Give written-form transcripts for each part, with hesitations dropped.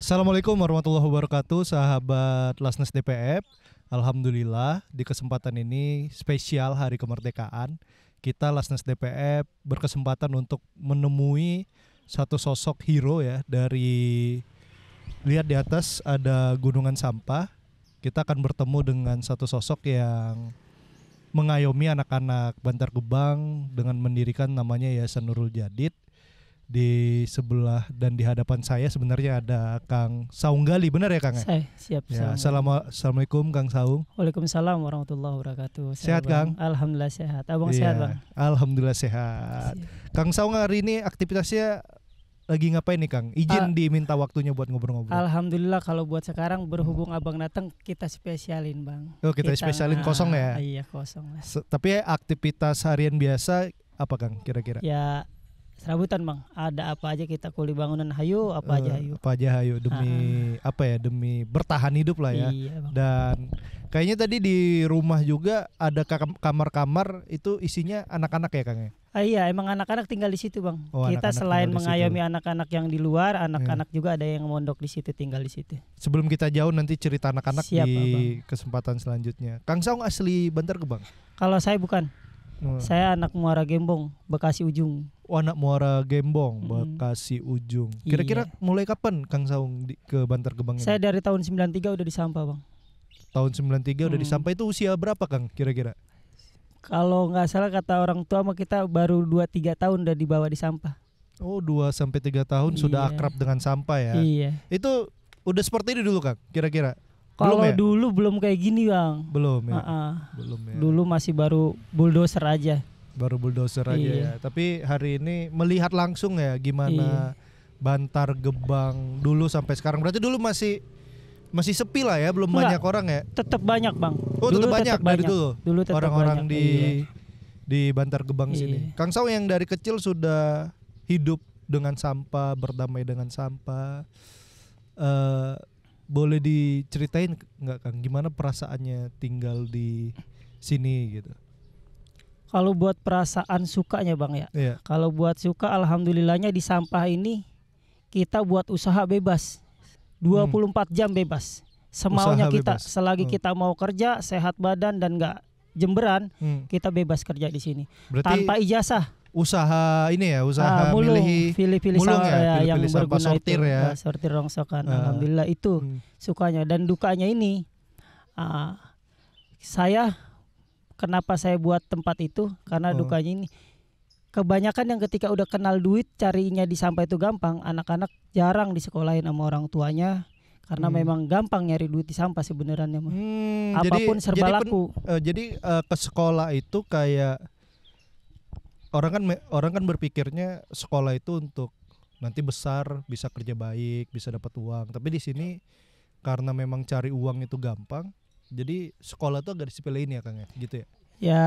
Assalamualaikum warahmatullahi wabarakatuh, sahabat Lasnes DPF. Alhamdulillah di kesempatan ini spesial Hari Kemerdekaan, kita Lasnes DPF berkesempatan untuk menemui satu sosok hero ya. Dari lihat di atas ada gunungan sampah. Kita akan bertemu dengan satu sosok yang mengayomi anak-anak Bantar Gebang dengan mendirikan namanya Yayasan Nurul Jadid. Di sebelah dan di hadapan saya sebenarnya ada Kang Saung Gali, benar ya Kang? Saya siap. Ya, assalamualaikum Kang Saung. Waalaikumsalam warahmatullahi wabarakatuh. Sehat Kang? Alhamdulillah sehat. Abang Iya, sehat Bang? Alhamdulillah sehat. Kang Saung hari ini aktivitasnya lagi ngapain nih Kang? Izin diminta waktunya buat ngobrol-ngobrol. Alhamdulillah kalau buat sekarang berhubung abang datang kita spesialin Bang. Oh kita spesialin kosong ya? Iya kosong lah. Tapi aktivitas harian biasa apa Kang kira-kira? Ya serabutan Bang, ada apa aja kita kuli bangunan hayu, apa aja hayu. Apa aja hayu demi apa ya, demi bertahan hidup lah ya. Iya, Bang. Dan kayaknya tadi di rumah juga ada kamar-kamar itu isinya anak-anak ya Kang ya? Iya emang anak-anak tinggal di situ Bang. Oh, Kita anak-anak selain tinggal di mengayomi situ. anak-anak yang di luar, anak-anak juga ada yang mondok di situ, tinggal di situ. Sebelum kita jauh nanti cerita anak-anak Siap, di Abang. kesempatan selanjutnya. Kang Saung asli Bantar Gebang? Kalau saya bukan, Oh. saya anak Muara Gembong, Bekasi Ujung. Oh, anak Muara Gembong, Bekasi Ujung. Kira-kira mulai kapan Kang Saung ke Bantar Gebang ini? Saya dari tahun 93 udah di Sampah Bang. Tahun 93 udah disampai, itu usia berapa Kang kira-kira? Kalau nggak salah kata orang tua mah kita baru 2-3 tahun udah dibawa di sampah. Oh 2-3 tahun sudah Iya. akrab dengan sampah ya. Iya. Itu udah seperti ini dulu Kang kira-kira? Kalau ya? dulu belum kayak gini Bang. Belum ya? Belum ya. Dulu masih baru bulldozer aja. Baru bulldozer aja Iya. ya. Tapi hari ini melihat langsung ya gimana Bantar Gebang dulu sampai sekarang. Berarti dulu masih sepi lah ya, belum Enggak. banyak orang ya. Tetap banyak Bang. Oh Dulu tetap banyak tetap dari dulu. Dulu tetap orang-orang banyak. di Bantar Gebang Iya. sini. Kang Saung yang dari kecil sudah hidup dengan sampah, berdamai dengan sampah. Boleh diceritain nggak Kang gimana perasaannya tinggal di sini gitu? Kalau buat perasaan sukanya Bang ya. Iya. Kalau buat suka alhamdulillahnya di sampah ini kita buat usaha bebas. 24 jam bebas. Semaunya Usaha kita, bebas. selagi kita mau kerja, sehat badan dan nggak jemberan, kita bebas kerja di sini. Berarti Tanpa ijazah. usaha ini ya, usaha Mulung, milih pilih-pilih mulung sampah ya, yang pilih-pilih sampah berguna sortir itu, ya. sortir rongsokan. Alhamdulillah itu sukanya dan dukanya ini. Saya kenapa saya buat tempat itu karena dukanya ini. Kebanyakan yang ketika udah kenal duit carinya di sampah itu gampang, anak-anak jarang disekolahin sama orang tuanya karena memang gampang nyari duit di sampah sebenarnya mah. Apapun serba laku. Jadi ke sekolah itu kayak orang kan berpikirnya sekolah itu untuk nanti besar bisa kerja baik, bisa dapat uang. Tapi di sini karena memang cari uang itu gampang, jadi sekolah tuh agak disepelein ya Kang ya, gitu ya. Ya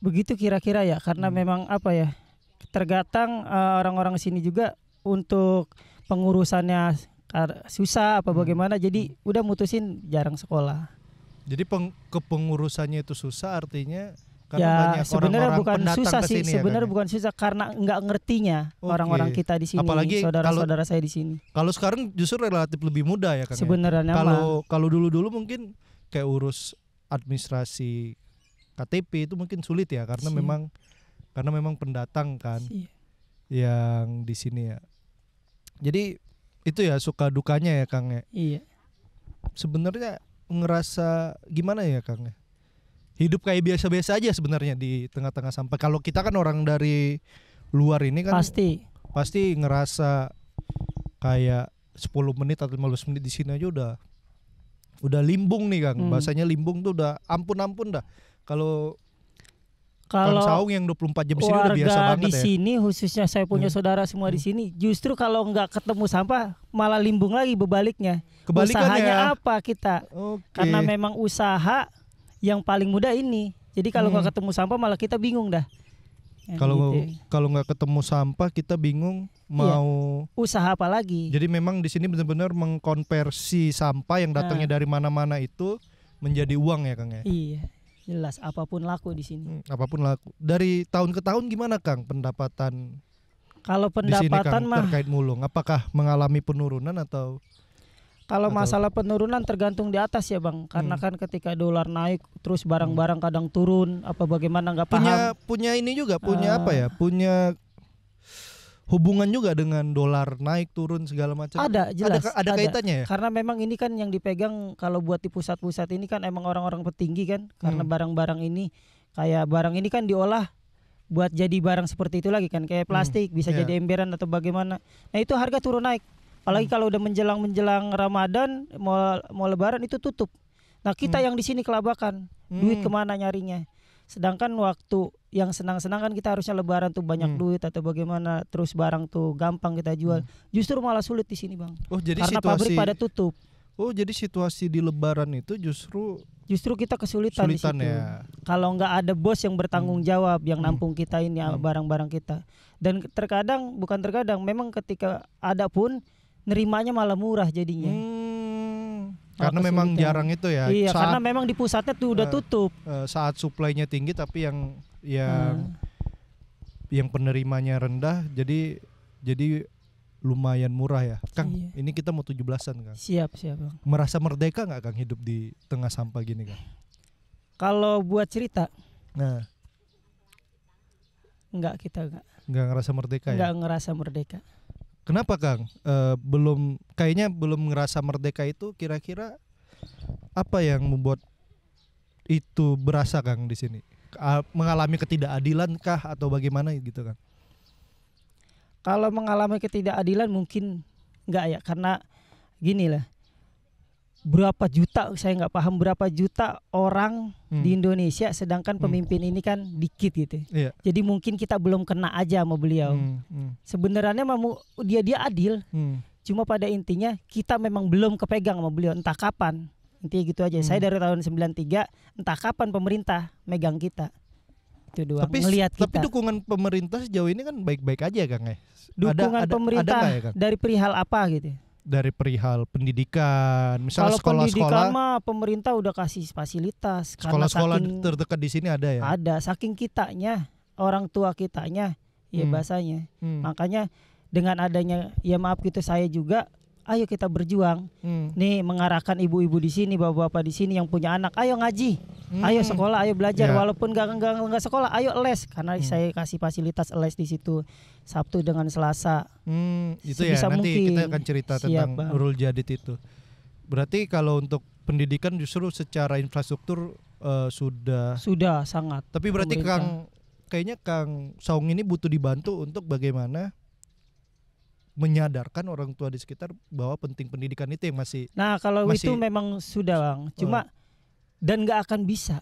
begitu kira-kira ya karena memang apa ya tergadang orang-orang sini juga untuk pengurusannya susah apa bagaimana jadi udah mutusin jarang sekolah. Jadi kepengurusannya itu susah artinya karena Ya banyak sebenarnya orang-orang bukan pendatang susah ke sih, sini ya, sebenarnya Kang ya? bukan susah karena nggak ngertinya orang-orang kita di sini, Apalagi saudara-saudara saya di sini. Kalau sekarang justru relatif lebih mudah ya Kang. Sebenarnya Kalau dulu mungkin kayak urus administrasi KTP itu mungkin sulit ya karena memang pendatang kan yang di sini ya. Jadi itu ya suka dukanya ya Kang ya. Iya. Sebenarnya ngerasa gimana ya Kang ya? Hidup kayak biasa-biasa aja sebenarnya di tengah-tengah sampah. Kalau kita kan orang dari luar ini kan pasti ngerasa kayak 10 menit atau 15 menit di sini aja udah limbung nih Kang. Bahasanya limbung tuh udah ampun-ampun dah. Kalau Kang Saung yang 24 jam di sini udah biasa banget di sini khususnya saya punya saudara semua di sini. Justru kalau nggak ketemu sampah malah limbung lagi bebaliknya. Kebalikannya. Usahanya apa kita? Karena memang usaha yang paling mudah ini. Jadi kalau nggak ketemu sampah malah kita bingung dah. Kalau nggak ketemu sampah kita bingung mau usaha apa lagi. Jadi memang di sini benar-benar mengkonversi sampah yang datangnya dari mana-mana itu menjadi uang ya Kang ya. Iya. Jelas apapun laku di sini. Apapun laku. Dari tahun ke tahun gimana Kang pendapatan? Kalau Di sini pendapatan Kang mah terkait mulung, apakah mengalami penurunan atau Kalau Atau- masalah penurunan tergantung di atas ya Bang, karena kan ketika dolar naik terus barang-barang kadang turun, apa bagaimana nggak paham. punya ini juga, punya apa ya? Punya hubungan juga dengan dolar naik turun segala macam. Ada jelas. Ada kaitannya ya? Karena memang ini kan yang dipegang kalau buat di pusat-pusat ini kan emang orang-orang petinggi kan, karena barang-barang ini kayak barang ini kan diolah buat jadi barang seperti itu lagi kan, kayak plastik bisa Iya. jadi emberan atau bagaimana. Nah itu harga turun naik. Apalagi kalau udah menjelang Ramadan mau Lebaran itu tutup. Nah kita yang di sini kelabakan, duit kemana nyarinya? Sedangkan waktu yang senang-senang kan kita harusnya Lebaran tuh banyak duit atau bagaimana, terus barang tuh gampang kita jual. Justru malah sulit di sini Bang. Oh, jadi Karena pabrik pada tutup. Oh, jadi situasi di Lebaran itu justru kita kesulitan di situ. ya. Kalau nggak ada bos yang bertanggung jawab yang nampung kita ini barang-barang kita. Dan bukan terkadang, memang ketika ada pun nerimanya malah murah jadinya. Karena memang jarang itu ya. Iya, karena memang di pusatnya tuh udah tutup. Saat suplainya tinggi tapi yang penerimanya rendah, jadi lumayan murah ya. Kang, Iya. ini kita mau 17-an Kang. Siap Bang. Merasa merdeka nggak Kang hidup di tengah sampah gini Kang? Kalau buat cerita, Nah, kita nggak ngerasa merdeka ya? nggak ngerasa merdeka. Kenapa Kang? Kayaknya belum ngerasa merdeka itu, kira-kira apa yang membuat itu berasa Kang di sini? Mengalami ketidakadilan kah atau bagaimana gitu Kang? Kalau mengalami ketidakadilan mungkin enggak ya, karena gini lah, berapa juta, saya nggak paham berapa juta orang di Indonesia, sedangkan pemimpin ini kan dikit gitu. Iya. Jadi mungkin kita belum kena aja sama beliau. Sebenarnya dia adil, cuma pada intinya kita memang belum kepegang sama beliau, entah kapan. Intinya gitu aja. Saya dari tahun 93, entah kapan pemerintah megang kita. Itu doang. Ngelihat kita. Tapi dukungan pemerintah sejauh ini kan baik-baik aja Kang ya. Dukungan pemerintah ada ya, Kang? dari perihal apa gitu? Dari perihal pendidikan, misalnya Kalau pendidikan sekolah-sekolah, mah pemerintah udah kasih fasilitas. sekolah-sekolah Karena terdekat di sini ada ya. Ada, saking kitanya, orang tua kitanya, ya bahasanya. Makanya dengan adanya, ya maaf gitu, saya juga, ayo kita berjuang. Nih mengarahkan ibu-ibu di sini, bapak-bapak di sini yang punya anak, ayo ngaji, ayo sekolah, ayo belajar. Walaupun nggak sekolah, ayo les, karena saya kasih fasilitas les di situ Sabtu dengan Selasa. Itu ya, nanti mungkin. kita akan cerita tentang Bang. Nurul Jadid itu. Berarti kalau untuk pendidikan justru secara infrastruktur sudah sangat. Tapi berarti pemerintah. kayaknya Kang Saung ini butuh dibantu untuk bagaimana menyadarkan orang tua di sekitar bahwa penting pendidikan itu yang masih. Nah kalau itu memang sudah Bang, cuma dan nggak akan bisa.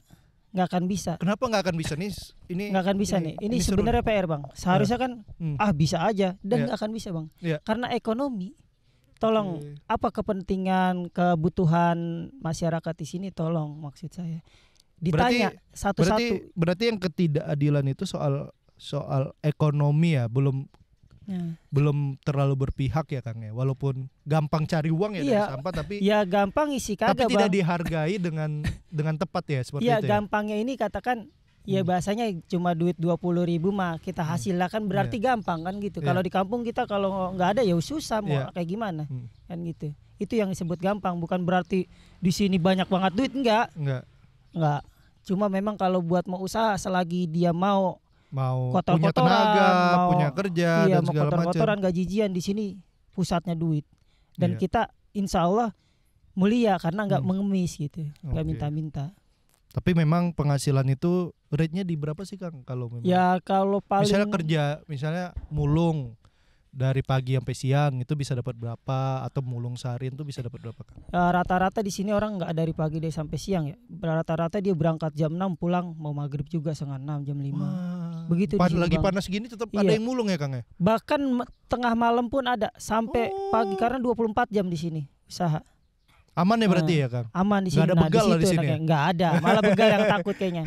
Kenapa nggak akan bisa nih? Nggak akan bisa nih. Ini sebenarnya PR Bang. Seharusnya kan bisa aja, dan nggak akan bisa Bang. Karena ekonomi. Tolong apa kepentingan, kebutuhan masyarakat di sini, tolong, maksud saya. Ditanya satu-satu. Berarti yang ketidakadilan itu soal ekonomi ya, belum terlalu berpihak ya Kang ya. Walaupun gampang cari uang ya dari sampah, tapi ya gampang isi kagak tapi tidak Bang. dihargai dengan tepat ya, seperti itu ya. Gampangnya ini katakan ya bahasanya cuma duit 20.000 mah kita hasilkan, berarti gampang kan gitu. Kalau di kampung kita kalau nggak ada ya susah mau kayak gimana kan gitu. Itu yang disebut gampang, bukan berarti di sini banyak banget duit, enggak. Cuma memang kalau buat mau usaha, selagi dia mau punya tenaga, punya kerja dan segala macam. Kotor-kotoran, gajian di sini pusatnya duit. Dan kita insya Allah mulia karena nggak mengemis gitu, nggak minta-minta. Tapi memang penghasilan itu rate-nya di berapa sih Kang kalau memang? Ya kalau paling misalnya mulung dari pagi sampai siang itu bisa dapat berapa, atau mulung seharian itu bisa dapat berapa Kang? Rata-rata di sini orang nggak dari pagi deh sampai siang ya. Rata-rata dia berangkat jam 6 pulang mau maghrib juga setengah 6, jam 5. Begitu di sini, lagi Bang. panas gini tetap ada yang mulung ya Kang ya? Bahkan tengah malam pun ada sampai pagi, karena 24 jam di sini usaha. Aman ya berarti ya Kang? Aman di sini. Nggak ada begal lah di sini ya? Nggak ada, malah begal yang takut kayaknya.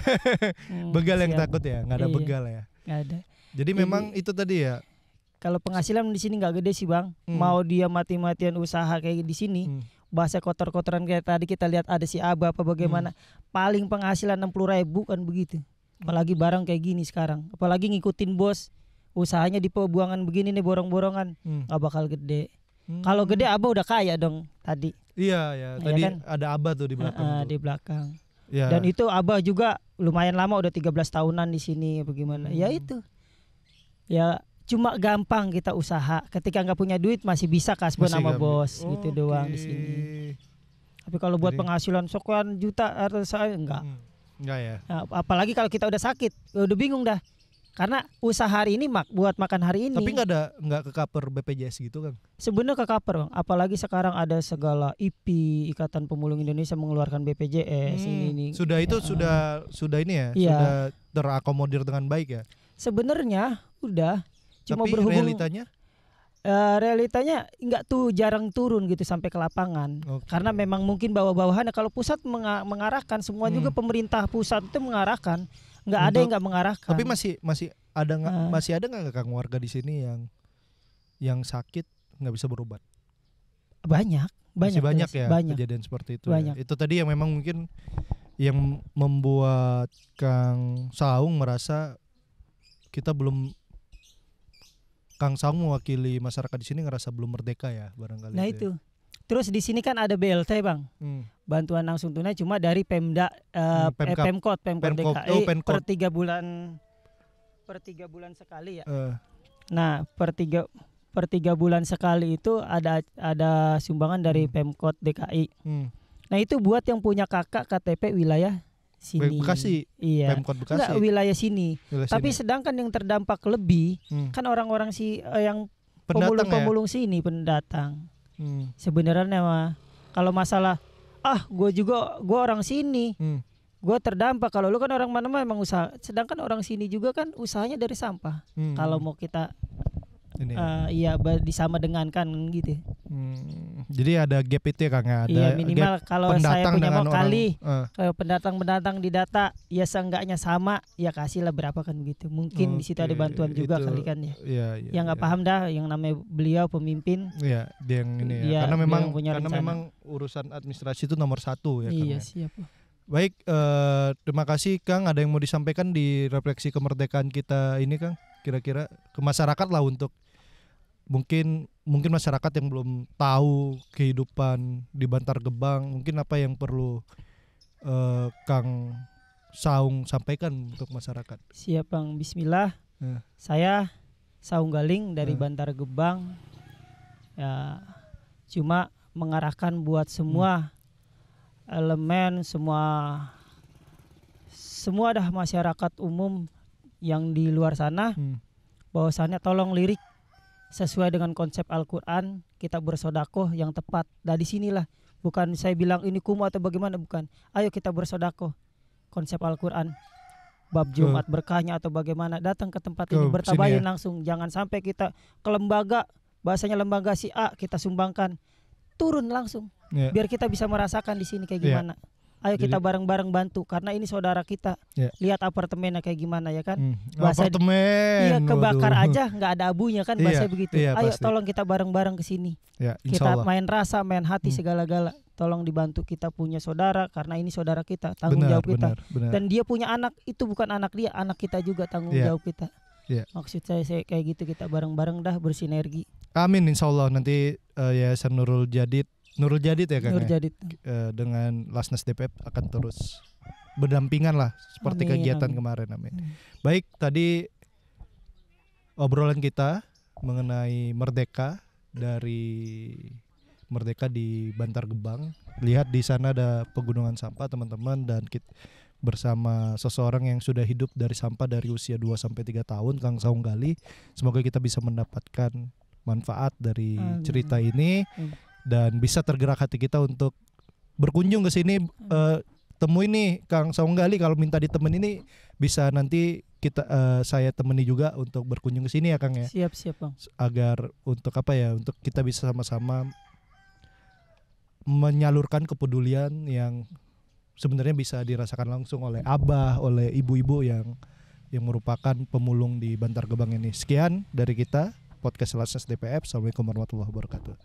Begal yang takut ya, nggak ada begal ya. Nggak ada. Jadi memang itu tadi ya. Kalau penghasilan di sini nggak gede sih Bang. Mau dia mati-matian usaha kayak di sini, bahasa kotor-kotoran kayak tadi kita lihat ada si Aba apa bagaimana, paling penghasilan 60.000 kan begitu. Apalagi barang kayak gini sekarang, apalagi ngikutin bos, usahanya di pembuangan begini nih, borong-borongan, nggak bakal gede. Kalau gede Abah udah kaya dong tadi. Iya ya, tadi kan? ada Abah tuh di belakang. Tuh. Di belakang. Ya. Dan itu Abah juga lumayan lama, udah 13 tahunan di sini bagaimana. Ya itu. Ya cuma gampang kita usaha. Ketika nggak punya duit masih bisa kasbon sama bos gitu doang di sini. Tapi kalau buat penghasilan sekian juta atau saya enggak. Enggak ya. Apalagi kalau kita udah sakit, udah bingung dah. Karena usaha hari ini buat makan hari ini. Tapi nggak ke cover BPJS gitu kan? Sebenarnya ke cover, Bang. Apalagi sekarang ada segala IPI, Ikatan Pemulung Indonesia mengeluarkan BPJS ini. Sudah itu sudah ini ya, iya. Sudah terakomodir dengan baik ya. Sebenarnya udah. Cuma tapi berhubung realitanya? Realitanya nggak tuh, jarang turun gitu sampai ke lapangan. Karena memang mungkin bawah-bawahan. Kalau pusat mengarahkan semua juga, pemerintah pusat itu mengarahkan. Nggak ada yang nggak mengarahkan. Tapi masih ada nggak Kang warga di sini yang sakit nggak bisa berobat? Banyak ya kejadian seperti itu. Ya. Itu tadi yang memang mungkin yang membuat Kang Saung merasa Kang Saung mewakili masyarakat di sini ngerasa belum merdeka ya barangkali. Nah itu. Terus di sini kan ada BLT Bang, bantuan langsung tunai cuma dari Pemda, Pemkot DKI per 3 bulan sekali ya. Nah per 3 bulan sekali itu ada sumbangan dari Pemkot DKI. Nah itu buat yang punya kakak KTP wilayah sini. Bekasi. Iya. Pemkot Bekasi. Enggak, wilayah sini. Tapi sedangkan yang terdampak lebih kan orang-orang yang pemulung sini pendatang. Sebenarnya mah kalau masalah gue orang sini, gue terdampak. Kalau lu kan orang mana mah emang usaha. Sedangkan orang sini juga kan usahanya dari sampah. Kalau mau kita disama dengan kan gitu. Jadi ada gap itu ya Kang ya. Iya minimal kalau saya punya mau kali pendatang di data ya seenggaknya sama ya kasihlah berapa kan gitu. Mungkin di situ ada bantuan juga kali kan ya. Yang nggak paham dah yang namanya beliau pemimpin. Iya dia yang ini ya. Karena memang urusan administrasi itu nomor 1 ya Kang. Iya siap. Baik, terima kasih Kang. Ada yang mau disampaikan di refleksi kemerdekaan kita ini Kang? Kira-kira ke masyarakat lah, untuk mungkin masyarakat yang belum tahu kehidupan di Bantar Gebang, mungkin apa yang perlu Kang Saung sampaikan untuk masyarakat. Siap Bang, bismillah. Saya Saung Galing dari Bantar Gebang. Ya, cuma mengarahkan buat semua elemen, semua dah masyarakat umum yang di luar sana, bahwasannya tolong lirik sesuai dengan konsep Al-Quran, kita bersodakoh yang tepat. Dari sinilah, bukan saya bilang ini kumuh atau bagaimana, bukan. Ayo kita bersodakoh konsep Al-Quran, bab Jumat berkahnya atau bagaimana, datang ke tempat ini bertabayun langsung. Jangan sampai kita ke lembaga, bahasanya lembaga si A kita sumbangkan, turun langsung, biar kita bisa merasakan di sini kayak gimana. Ayo kita bareng-bareng bantu, karena ini saudara kita. Lihat apartemennya kayak gimana ya kan. Apartemen. Iya, kebakar aja nggak ada abunya kan, bahasa begitu. Ayo pasti. Tolong kita bareng-bareng ke sini. Kita main rasa, main hati, segala-gala. Tolong dibantu, kita punya saudara, karena ini saudara kita, tanggung jawab kita. Dan dia punya anak, itu bukan anak dia, anak kita juga, tanggung jawab kita. Maksud saya kayak gitu, kita bareng-bareng dah bersinergi. Amin, insyaallah. Nanti Yayasan Nurul Jadid ya Kang. Dengan Lasnas DPF akan terus berdampingan lah seperti kegiatan kemarin. Amin. Baik, tadi obrolan kita mengenai merdeka di Bantar Gebang. Lihat di sana ada pegunungan sampah teman-teman, dan bersama seseorang yang sudah hidup dari sampah dari usia 2-3 tahun, Kang Saung Gali. Semoga kita bisa mendapatkan manfaat dari cerita ini. Dan bisa tergerak hati kita untuk berkunjung ke sini, temui nih Kang Saung Gali. Kalau minta ditemenin ini bisa nanti saya temani juga untuk berkunjung ke sini ya Kang ya. Siap Bang. Agar untuk untuk kita bisa sama-sama menyalurkan kepedulian yang sebenarnya bisa dirasakan langsung oleh abah, oleh ibu-ibu yang merupakan pemulung di Bantar Gebang ini. Sekian dari kita podcast Lasnas DPF. Assalamualaikum warahmatullahi wabarakatuh.